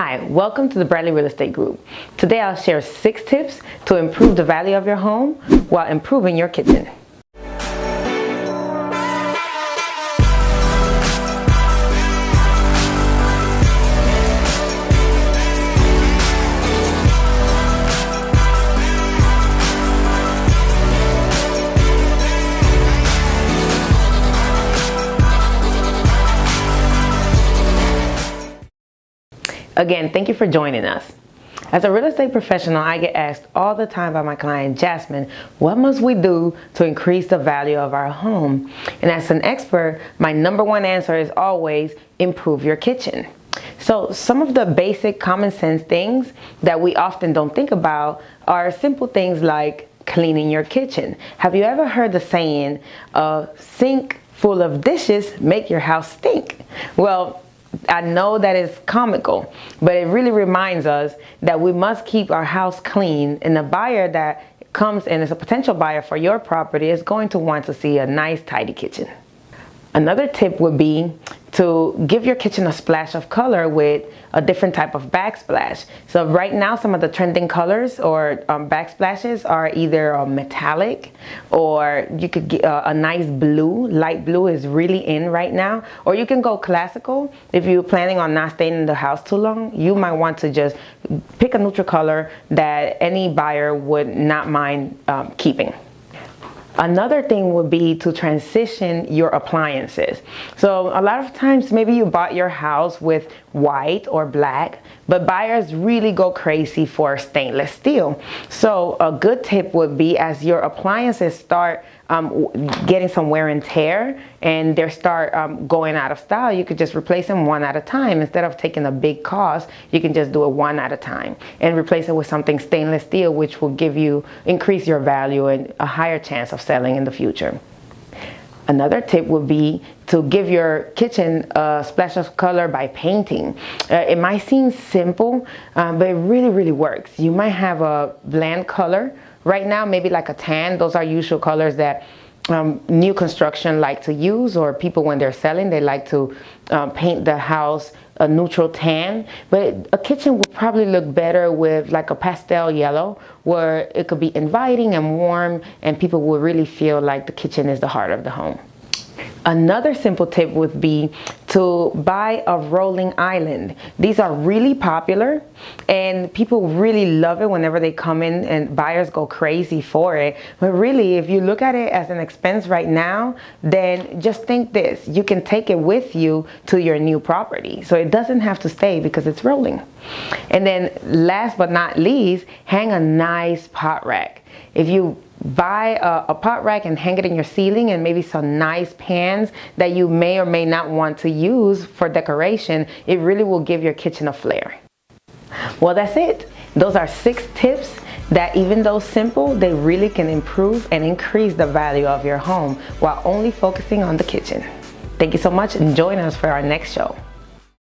Hi, welcome to the Bradley Real Estate Group. Today I'll share 6 tips to improve the value of your home while improving your kitchen. Again, thank you for joining us. As a real estate professional, I get asked all the time by my client, Jasmin, what must we do to increase the value of our home? And as an expert, my #1 answer is always improve your kitchen. So some of the basic common sense things that we often don't think about are simple things like cleaning your kitchen. Have you ever heard the saying, a sink full of dishes make your house stink? Well, I know that is comical, but it really reminds us that we must keep our house clean, and the buyer that comes in as a potential buyer for your property is going to want to see a nice, tidy kitchen. Another tip would be to give your kitchen a splash of color with a different type of backsplash. So right now, some of the trending colors or backsplashes are either metallic, or you could get a nice blue. Light blue is really in right now. Or you can go classical. If you're planning on not staying in the house too long, you might want to just pick a neutral color that any buyer would not mind keeping. Another thing would be to transition your appliances. So a lot of times maybe you bought your house with white or black, but buyers really go crazy for stainless steel. So a good tip would be, as your appliances start getting some wear and tear and they start going out of style, you could just replace them one at a time. Instead of taking a big cost, you can just do it one at a time and replace it with something stainless steel, which will increase your value and a higher chance of selling in the future. Another tip would be to give your kitchen a splash of color by painting. It might seem simple, but it really works. You might have a bland color right now, maybe like a tan. Those are usual colors that new construction like to use, or people when they're selling, they like to paint the house a neutral tan. But a kitchen will probably look better with like a pastel yellow, where it could be inviting and warm, and people will really feel like the kitchen is the heart of the home. Another simple tip would be to buy a rolling island. These are really popular and people really love it whenever they come in, and buyers go crazy for it. But really, if you look at it as an expense right now, then just think this: you can take it with you to your new property. So it doesn't have to stay because it's rolling. And then last but not least, hang a nice pot rack. If you buy a pot rack and hang it in your ceiling, and maybe some nice pans that you may or may not want to use for decoration, it really will give your kitchen a flair. Well, that's it. Those are 6 tips that, even though simple, they really can improve and increase the value of your home while only focusing on the kitchen. Thank you so much, and join us for our next show.